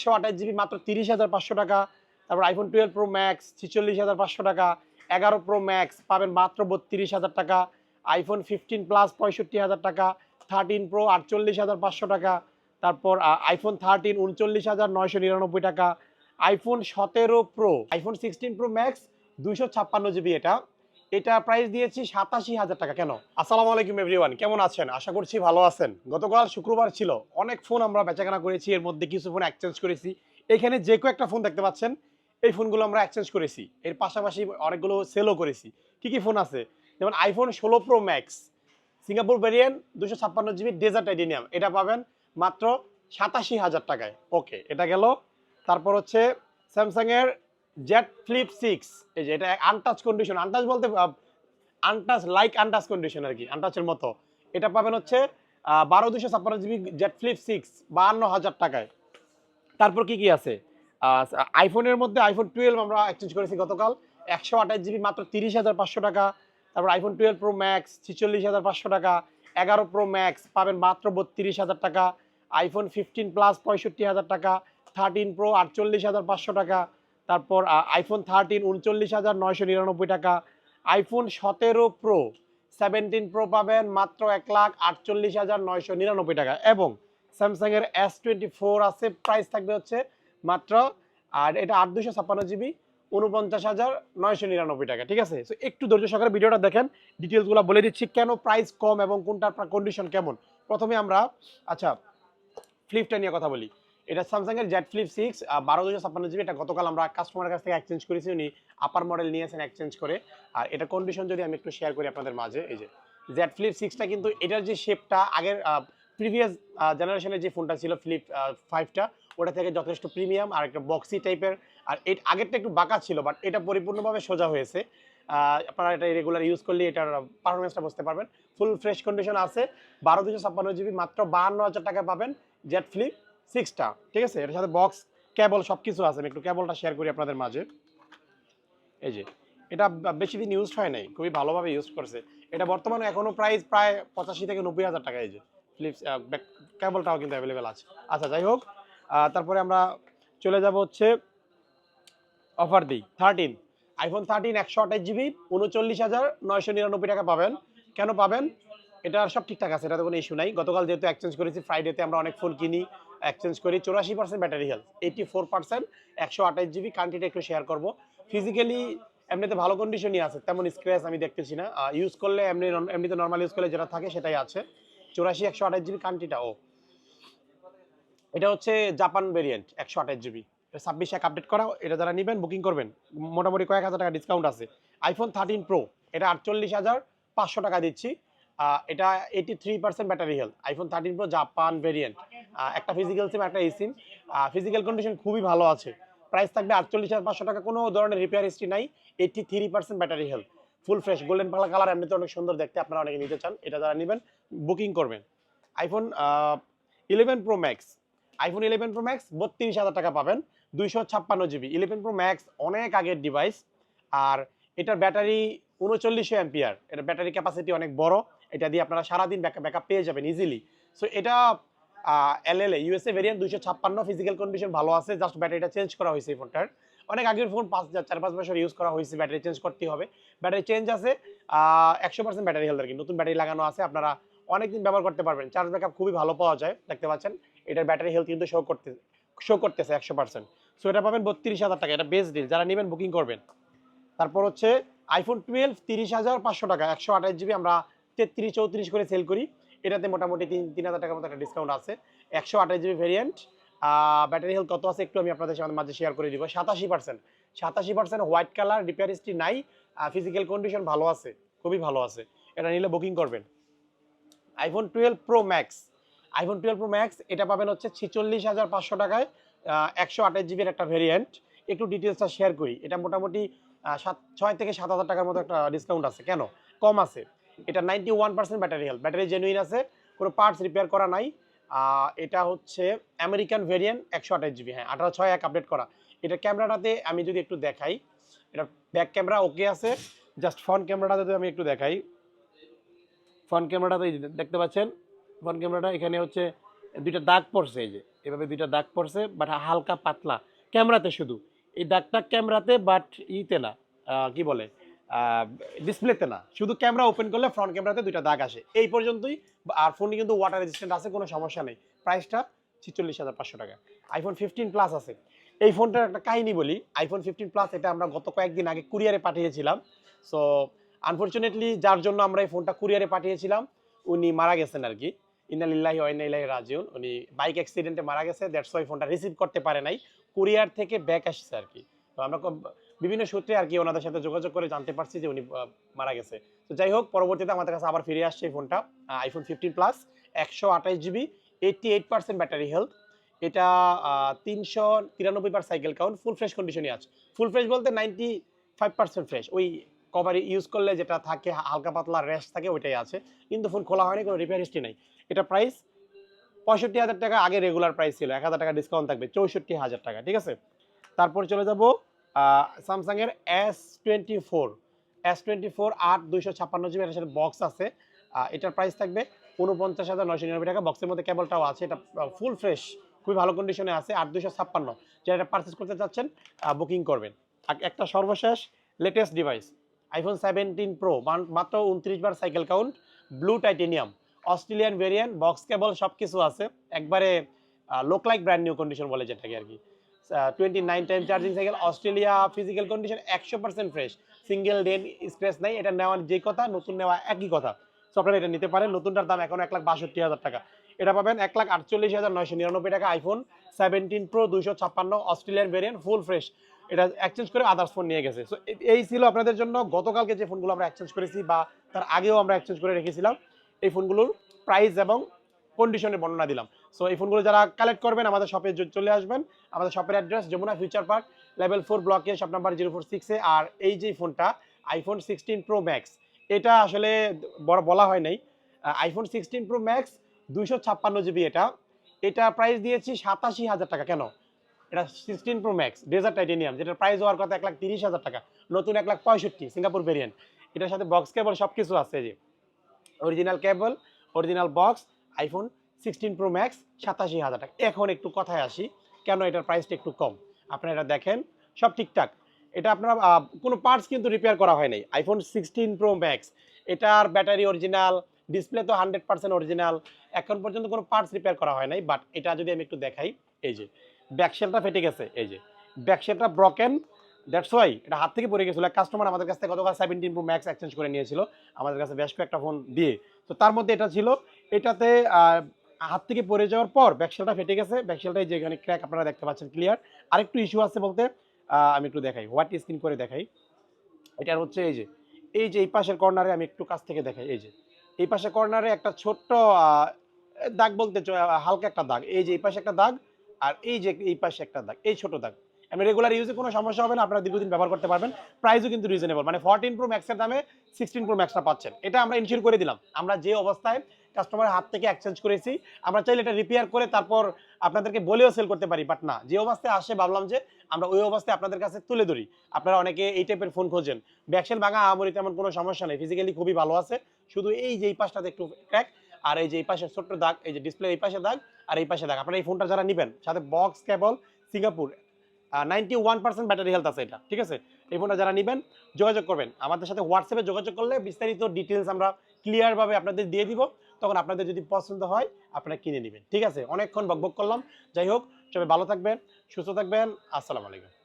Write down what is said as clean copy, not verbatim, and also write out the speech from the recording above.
128 GB মাত্র 30,500 টাকা। তারপর আইফোন 12 প্রো ম্যাক্স 46,500 টাকা। 11 প্রো ম্যাক্স পাবেন মাত্র 32,000 টাকা। আইফোন 15 প্লাস 65,000 টাকা। 13 প্রো 48,500 টাকা। তারপর আইফোন 13 39,999 টাকা। IPhone 17 pro, iPhone 16 pro max 256 GB, এটা প্রাইস দিয়েছি 87,000 টাকা। কেন? আসসালামু আলাইকুম এভরিওয়ান, কেমন আছেন? আশা করছি ভালো আছেন। গতকাল শুক্রবার ছিল, অনেক ফোন আমরা বেচাকেনা করেছি, এর মধ্যে কিছু ফোন এক্সচেঞ্জ করেছি। এখানে যে কয়েকটা ফোন দেখতে পাচ্ছেন, এই ফোনগুলো আমরা এক্সচেঞ্জ করেছি। এর পাশাপাশি অনেকগুলো সেলও করেছি। কি কি ফোন আছে? যেমন iPhone 16 pro max Singapore variant 256 GB dessert titanium, এটা পাবেন মাত্র 87,000 টাকায়। ওকে, এটা গেল। তারপর হচ্ছে স্যামসাং এর জেড ফ্লিপ 6, এই যে এটা আনটাচ কন্ডিশন, আনটাচ বলতে আনটাচ লাইক আনটাচ কন্ডিশন আর কি, আনটাচের মতো। এটা পাবেন হচ্ছে 12/256 জিবি জেড ফ্লিপ 6 52,000 টাকায়। তারপর কি কি আছে? আইফোনের মধ্যে আইফোন 12 আমরা এক্সচেঞ্জ করেছি গতকাল, 128 জিবি মাত্র 30,500 টাকা। তারপর আইফোন 12 প্রো ম্যাক্স 46,500 টাকা। 11 প্রো ম্যাক্স পাবেন মাত্র 32,000 টাকা। আইফোন 15 প্লাস 65,000 টাকা। 13 প্রো 48,500 টাকা। তারপর আইফোন 13 39,999 টাকা। আইফোন 17 প্রো 17 প্রো পাবেন মাত্র 1,48,999 টাকা। এবং স্যামসাং এর S24 আছে, প্রাইস থাকবে হচ্ছে মাত্র, আর এটা 8/256 জিবি 49,999 টাকা। ঠিক আছে, তো একটু ধৈর্য সহকারে ভিডিওটা দেখেন, ডিটেলসগুলো বলে দিচ্ছি কেন প্রাইস কম এবং কোনটার কন্ডিশন কেমন। প্রথমে আমরা ফ্লিপটা নিয়ে কথা বলি। এটা স্যামসাং এর জেড ফ্লিপ 6 12/256 জিবি, এটা গতকাল আমরা কাস্টমারের কাছ থেকে এক্সচেঞ্জ করেছি, উনি আপার মডেল নিয়েছেন এক্সচেঞ্জ করে। আর এটা কন্ডিশন যদি আমি একটু শেয়ার করি আপনাদের মাঝে, এই যে জেড ফ্লিপ 6টা কিন্তু এটার যে শেপটা আগের প্রিভিয়াস জেনারেশনের যে ফোনটা ছিল ফ্লিপ 5টা, ওটা থেকে যথেষ্ট প্রিমিয়াম আর একটা বক্সি টাইপের। আর এই আগেরটা একটু বাঁকা ছিল, বাট এটা পরিপূর্ণভাবে সোজা হয়েছে। আপনারা এটা রেগুলার ইউজ করলে এটার পারফরমেন্সটা বুঝতে পারবেন। ফুল ফ্রেশ কন্ডিশন আছে। 12/256 জিবি মাত্র 52,000 টাকায় পাবেন জেড ফ্লিপ 6টা। ঠিক আছে, এটার সাথে বক্স, কেবল সব কিছু আছে। আমি একটু কেবলটা শেয়ার করি আপনাদের মাঝে। এই যে এটা বেশি দিন ইউজ হয় নাই, খুবই ভালোভাবে ইউজ করছে। এটা বর্তমানে এখনো প্রাইস প্রায় 85 থেকে 90,000 টাকা। এই যে ফ্লিপস কেবলটাও কিন্তু অ্যাভেলেবেল আছে। আচ্ছা, যাই হোক, তারপরে আমরা চলে যাব হচ্ছে অফার দিই। 13 আইফোন 13 128 জিবি 39,999 টাকা পাবেন। কেন পাবেন? এটা সব ঠিকঠাক আছে, এটাতে কোনো ইস্যু নাই। গতকাল যেহেতু এক্সচেঞ্জ করেছি, ফ্রাইডেতে আমরা অনেক ফোন কিনি, এক্সচেঞ্জ করি। 84% ব্যাটারি হেলথ, 84%, 128 জিবি। কান্ট্রিটা একটু শেয়ার করবো। ফিজিক্যালি এমনিতে ভালো কন্ডিশনই আছে, তেমন স্ক্র্যাচ আমি দেখতেছি না। ইউজ করলে এমনিতে নর্মাল ইউজ করলে যেটা থাকে সেটাই আছে। 84 128 জিবি কান্ট্রিটা। এটা হচ্ছে জাপান ভেরিয়েন্ট 128 জিবি, 26 এক আপডেট করা। এটা যারা নেবেন বুকিং করবেন, মোটামুটি কয়েক হাজার টাকা ডিসকাউন্ট আছে। আইফোন 13 প্রো, এটা 48,500 টাকা দিচ্ছি। এটা 83% battery health. IPhone 13 pro Japan variant, একটা ফিজিক্যাল সিম একটা এই সিম। ফিজিক্যাল কন্ডিশন খুবই ভালো আছে। প্রাইস থাকবে 48,500 টাকা, কোনো ধরনের রিপেয়ার হিস্ট্রি নাই। 83% battery health, full fresh golden পালা কালার, এমনিতে অনেক সুন্দর দেখতে। আপনারা অনেকে নিতে চান, এটা যারা নেবেন বুকিং করবেন। IPhone 11 pro max, iPhone 11 pro max 32,000 টাকা পাবেন, 256 জিবি। 11 প্রো ম্যাক্স অনেক আগের ডিভাইস। আর এটার ব্যাটারি 3900 অ্যাম্পিয়ার, এটার ব্যাটারি ক্যাপাসিটি অনেক বড়। এটা দিয়ে আপনারা সারাদিন ব্যাকআপ পেয়ে যাবেন ইজিলি। সো এটা এলএলএ ইউএসএ ভেরিয়েন্ট 256, ফিজিক্যাল কন্ডিশন ভালো আছে। জাস্ট ব্যাটারিটা চেঞ্জ করা হয়েছে এই ফোনটার। অনেক আগের ফোন, 4-5 বছর ইউজ করা হয়েছে, ব্যাটারি চেঞ্জ করতে হবে। ব্যাটারি চেঞ্জ আছে, 100% ব্যাটারি হেলথ আর কি, নতুন ব্যাটারি লাগানো আছে। আপনারা অনেকদিন ব্যবহার করতে পারবেন। চার্জ ব্যাকআপ খুবই ভালো পাওয়া যায়, দেখতে পাচ্ছেন। এটার ব্যাটারি হেলথ কিন্তু শো করতেছে 100%। সো এটা পাবেন 32,000 টাকা, এটা বেস্ট ডিল, যারা নেবেন বুকিং করবেন। তারপর হচ্ছে আইফোন 12 30,500 টাকা, 128 জিবি আমরা 33-34 করে সেল করি। এটাতে মোটামুটি 3,000 টাকার মতো একটা ডিসকাউন্ট আছে। 128 জিবি ভেরিয়েন্ট। ব্যাটারি হেলথ কত আছে একটু আমি আপনাদের মাঝে শেয়ার করে দিব। 87% হোয়াইট কালার, রিপেয়ার হিস্ট্রি নাই। ফিজিক্যাল কন্ডিশন ভালো আছে, খুবই ভালো আছে। এটা নিলে বুকিং করবেন। IPhone 12 pro max, iPhone 12 pro max এটা পাবেন হচ্ছে 46,500 টাকায়, 128 জিবির একটা ভেরিয়েন্ট। একটু ডিটেলসটা শেয়ার করি। এটা মোটামুটি 6 থেকে 7,000 টাকার মতো একটা ডিসকাউন্ট আছে। কেন কম আছে? এটা 91% ব্যাটারি হেলথ, ব্যাটারি জেনুইন আছে, কোনো পার্টস রিপেয়ার করা নাই। এটা হচ্ছে আমেরিকান ভেরিয়েন্ট 128 জিবি, হ্যাঁ 18/6 এক আপডেট করা। এটা ক্যামেরাটাতে আমি যদি একটু দেখাই, এটা ব্যাক ক্যামেরা ওকে আছে। জাস্ট ফ্রন্ট ক্যামেরাটা যদি আমি একটু দেখাই, ফ্রন্ট ক্যামেরাটা দেখতে পাচ্ছেন। ফ্রন্ট ক্যামেরাটা এখানে হচ্ছে দুইটা দাগ পড়ছে, এই যে এভাবে দুইটা দাগ পড়ছে, বাট হালকা পাতলা ক্যামেরাতে শুধু। এই দাগটা ক্যামেরাতে, বাট ইতে না, কি বলে, ডিসপ্লেতে না, শুধু ক্যামেরা ওপেন করলে ফ্রন্ট ক্যামেরাতে দুইটা দাগ আসে, এই পর্যন্তই। আর ফোনটি কিন্তু ওয়াটার রেজিস্ট্যান্ট আছে, কোনো সমস্যা নেই। প্রাইসটা 46,500 টাকা। আইফোন 15 প্লাস আছে। এই ফোনটার একটা কাহিনী বলি। আইফোন 15 প্লাস এটা আমরা গত কয়েকদিন আগে কুরিয়ারে পাঠিয়েছিলাম। সো আনফরচুনেটলি যার জন্য আমরা এই ফোনটা কুরিয়ারে পাঠিয়েছিলাম উনি মারা গেছেন আর কি। ইন্না লিল্লাহি ওয়া ইন্না ইলাইহি রাজিউন। উনি বাইক অ্যাক্সিডেন্টে মারা গেছে, দ্যাটস ওয়াই ফোনটা রিসিভ করতে পারে নাই, কুরিয়ার থেকে ব্যাক আসছে আর কি। তো আমরা বিভিন্ন সূত্রে আর কি ওনাদের সাথে যোগাযোগ করে জানতে পারছি যে উনি মারা গেছে। তো যাই হোক, পরবর্তীতে আমাদের কাছে আবার ফিরে আসছে এই ফোনটা, iPhone 15 plus, 128 GB, 88% battery health. এটা 393 বার সাইকেল কাউন্ট, ফুল ফ্রেশ কন্ডিশনে আছে। ফুল ফ্রেশ বলতে 95% ফ্রেশ, ওই কভার ইউজ করলে যেটা থাকে হালকা পাতলা র্যাশ থাকে ওইটাই আছে, কিন্তু ফোন খোলা হয়নি, কোনো রিপেয়ার হিস্ট্রি নেই। এটা প্রাইস 65,000 টাকা, আগে রেগুলার প্রাইস ছিল, 1,000 টাকা ডিসকাউন্ট থাকবে, 64,000 টাকা, ঠিক আছে। তারপর চলে যাব স্যামসাং এর S24 8 256 জিবি, এর সাথে বক্স আছে। এটার প্রাইস থাকবে 49,999 টাকা। বক্সের মধ্যে কেবলটাও আছে, এটা ফুল ফ্রেশ, খুবই ভালো কন্ডিশনে আছে। 8 256, যারা এটা পারচেস করতে চাচ্ছেন বুকিং করবেন। আর একটা সর্বশেষ লেটেস্ট ডিভাইস, আইফোন 17 প্রো, মাত্র 29 বার cycle count, blue titanium, Australian variant, box cable সব কিছু আছে, একবারে লোক লাইক ব্র্যান্ড নিউ কন্ডিশন বলে যেটাকে আর কি। 29 time charging cycle, Australia, physical condition 100% fresh, single dent scratch নাই। এটা নেওয়ার যে কথা, নতুন নেওয়া একই কথা। সো আপনারা এটা নিতে পারেন। নতুনটার দাম এখন 1,62,000 টাকা, এটা পাবেন 1,48,999 টাকা। IPhone 17 pro 256 Australian variant, full fresh. এটা এক্সচেঞ্জ করে আদার্স ফোন নিয়ে গেছে। সো এই ছিল আপনাদের জন্য গতকালকে যে ফোনগুলো আমরা এক্সচেঞ্জ করেছি, বা তার আগেও আমরা এক্সচেঞ্জ করে রেখেছিলাম, এই ফোনগুলোর প্রাইস এবং কন্ডিশনের বর্ণনা দিলাম। সো এই ফোনগুলো যারা কালেক্ট করবেন আমাদের শপে চলে আসবেন। আমাদের শপের address Jamuna future park, level 4 ব্লকে, শপ নাম্বার 046-এ। আর এই যে ফোনটা আইফোন 16 প্রো ম্যাক্স, এটা আসলে বলা হয় নাই। আইফোন 16 প্রো ম্যাক্স 256 জিবি, এটা প্রাইস দিয়েছি 87,000 টাকা। কেন? এটা 16 প্রো ম্যাক্স ডেজার্ট টাইটেনিয়াম, যেটার প্রাইস হওয়ার কথা 1,30,000 টাকা, নতুন 1,65,000 সিঙ্গাপুর ভেরিয়েন্ট। এটার সাথে বক্স কেবল সব কিছু আছে, যে অরিজিনাল কেবল, original box. IPhone 16 pro max 87,000 টাকা। এখন একটু কথায় আসি, কেন এটার প্রাইসটা একটু কম। আপনারা এটা দেখেন, সব ঠিকঠাক। এটা আপনারা কোনো পার্টস কিন্তু রিপেয়ার করা হয় নাই। আইফোন 16 প্রো ম্যাক্স, এটার ব্যাটারি অরিজিনাল, ডিসপ্লে তো 100% অরিজিনাল, এখন পর্যন্ত কোনো পার্টস রিপেয়ার করা হয় নাই। বাট এটা যদি আমি একটু দেখাই, এই যে ব্যাকশেলটা ফেটে গেছে, এই যে ব্যাকশেলটা ব্রকেন, দ্যাটস ওয়াই এটা হাত থেকে পড়ে গেছিলো। এক কাস্টমার আমাদের কাছ থেকে গতকাল 17 প্রো ম্যাক্স এক্সচেঞ্জ করে নিয়েছিল আমাদের কাছে বেশ কয়েকটা ফোন দিয়ে। তো তার মধ্যে এটা ছিল, এটাতে হাত থেকে পড়ে যাওয়ার পর ব্যাকশেলটা ফেটে গেছে। ব্যাকশেলটাই যেখানে ক্র্যাক আপনারা দেখতে পাচ্ছেন ক্লিয়ার। আরেকটু ইস্যু আছে বলতে, আমি একটু দেখাই, হোয়াইট স্ক্রিন করে দেখাই। এটার হচ্ছে এই যে এই পাশের কর্নারে, আমি একটু কাছ থেকে দেখাই, এই যে এই পাশের কর্নারে একটা ছোট্ট দাগ বলতে হালকা একটা দাগ, এই যে এই পাশে একটা দাগ, আর এই যে এই পাশে একটা দাগ, এই ছোট দাগ। আমি রেগুলার ইউজে কোনো সমস্যা হবে না, আপনারা দীর্ঘদিন ব্যবহার করতে পারবেন। প্রাইসও কিন্তু রিজনেবল, মানে 14 প্রো ম্যাক্সের দামে 16 প্রো ম্যাক্সটা পাচ্ছেন। এটা আমরা ইনশিওর করে দিলাম, আমরা যে অবস্থায় কাস্টমারের হাত থেকে এক্সচেঞ্জ করেছি, আমরা চাইলে এটা রিপেয়ার করে তারপর আপনাদেরকে বলেও সেল করতে পারি। বাট না, যে অবস্থায় আসে ভাবলাম যে আমরা ওই অবস্থায় আপনাদের কাছে তুলে ধরি। আপনারা অনেকে এই টাইপের ফোন খোঁজেন, ব্যাকশেল ভাঙা আমরি তেমন কোনো সমস্যা নেই, ফিজিক্যালি খুবই ভালো আছে। শুধু এই যে এই পাশটাতে একটু ক্র্যাক, আর এই যে এই পাশে ছোট্ট দাগ, এই যে ডিসপ্লে এই পাশে দাগ আর এই পাশে দাগ। আপনারা এই ফোনটা যারা নেবেন, সাথে বক্স কেবল, সিঙ্গাপুর, 91% ব্যাটারি হেলথ আছে এটা, ঠিক আছে। এই ফোনটা যারা নেবেন যোগাযোগ করবেন আমাদের সাথে, হোয়াটসঅ্যাপে যোগাযোগ করলে বিস্তারিত ডিটেলস আমরা ক্লিয়ারভাবে আপনাদের দিয়ে দিব। তখন আপনাদের যদি পছন্দ হয় আপনারা কিনে নেবেন, ঠিক আছে। অনেকক্ষণ বকবক করলাম, যাই হোক, সবাই ভালো থাকবেন, সুস্থ থাকবেন, আসসালামু আলাইকুম।